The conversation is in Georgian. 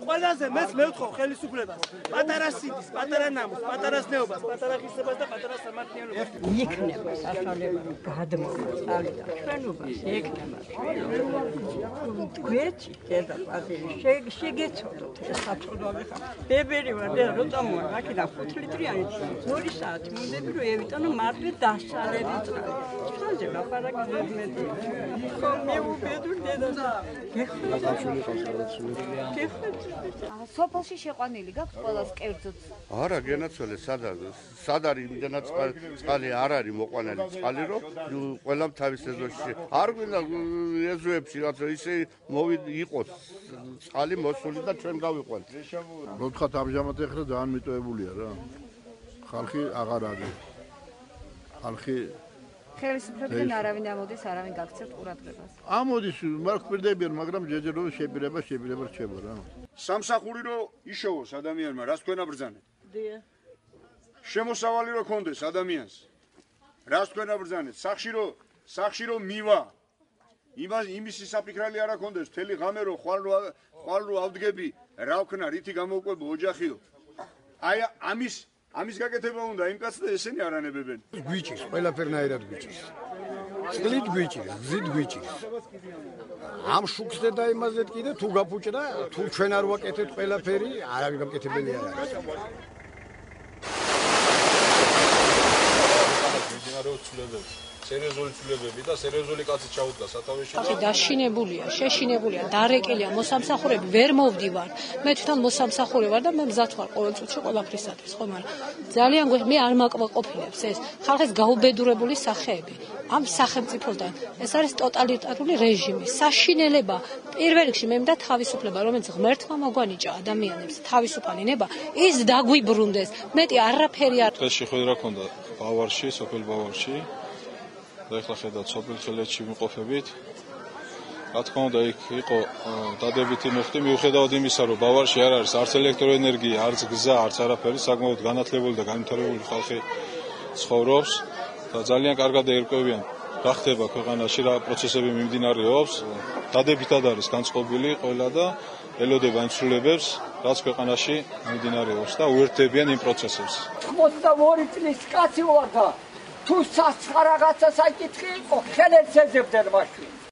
ყველაზე მეც მევთხოვ ხელისუფლებას, პატარა სიდის, პატარა ნამუს, პატარა ზნეობას, პატარა ღირსებას და პატარა სამართლიანობას. იქნება საშუალება გადმოგვიდეს ალიდან ჩვენობას იქნება გვერდში დედაფაზი შეგეცოდოთ ეს საფრთხე ხა ბებერი ვარ და როცა მოვა აქედან 5 ლიტრიანი 2 საათი მომდები რომ ევიტანო მარტო დასალები წრა ხანჯე ლაპარაკი ზედმეტი ხო მე უბედურ დედას სოფელში შეყვანილი გაქვს ყველას კერძოც არა გენაცვალე სად არის იმდენად წყალი არ არის მოყვანილი წყალი რომ ყველამ თავის ეზოში არ გვინდა ეზოებში რაც ისე იყოს წყალი მოსული და ჩვენ გავიყვანთ რო თქვა ამჟამად ეხლა ძალიან მიტოვებულია რა ხალხი აღარ არის ხალხი ხელისუფლებიდან არავინ ამოდის, არავინ გაქცევთ ყურადღებას. ამოდის, მარკპირდებიან, მაგრამ ჯეჯერობის შეპირება რჩება რა. სამსახური რო იშოვოს ადამიანმა, რას თქვენ აბრძანეთ? დიახ. შემოსავალი რო კონდეს ადამიანს. რას თქვენ აბრძანეთ? სახში რო მივა. იმისი საფიქრალი არა კონდეს, მთელი ღამე რო ხვალ რო ავდგები, რა ვქნა, რითი გამოვყვებო ოჯახიო. აი ამის გაკეთება უნდა იმ კაცს და ესენი არ ანებებენ. გვიჭირს, ყველაფერნაირად გვიჭირს. წყლით გვიჭირს, გზით გვიჭირს. ამ შუქს და იმაზეთ კიდე თუ გაფუჭდა, თუ ჩვენ არ ვაკეთებთ ყველაფერი, არავინ გამკეთებელი არ არის. სერიოზული ცვლილებები და სერიოზული კაცი ჩაუდგა სათავეში. ხალხი დაშინებულია, შეშინებულია, დარეკილია, მოსამსახურები ვერ მოვდივარ. მე თვითონ მოსამსახური ვარ და მე მზად ვარ ყოველ წუთში ყველაფრისათვის, ხო, მაგრამ ძალიან მე არ მაკმაყოფილებს ეს ხალხის გაუბედურებული სახეები. ამ სახელმწიფოდან ეს არის ტოტალიტარული რეჟიმი, საშინელება. პირველ რიგში მე მინდა თავისუფლება, რომელიც ღმერთმა მოგვანიჭა ადამიანებს, თავისუფალი ნება, ის დაგვიბრუნდეს. მეტი არაფერი არ. დღეს შეხვედრა ჰქონდა ბავარში, სოფელ ბავარში. და ეხლა ხედავთ სოფელ ხელეთში ვიმყოფებით. რა თქმა უნდა, იქ იყო დადებითი მოხდი, მიუხედავად იმისა, რომ ბავარში არ არის არც ელექტროენერგია, არც გზა, არც არაფერი, საკმაოდ განათლებული და განვითარებული ხალხი ცხოვრობს და ძალიან კარგად ერკვევიან, რა ხდება ქვეყანაში, რა პროცესები მიმდინარეობს. დადებითად არის განწყობილი ყველა და ელოდება იმ ცვლილებებს, რაც ქვეყანაში მიმდინარეობს და უერთდებიან იმ პროცესებს. 82 წლის კაცი ვარ და თუ საცხარაღაცა საკითხი იყო, ხელებს ეძებდნენ მაშინ.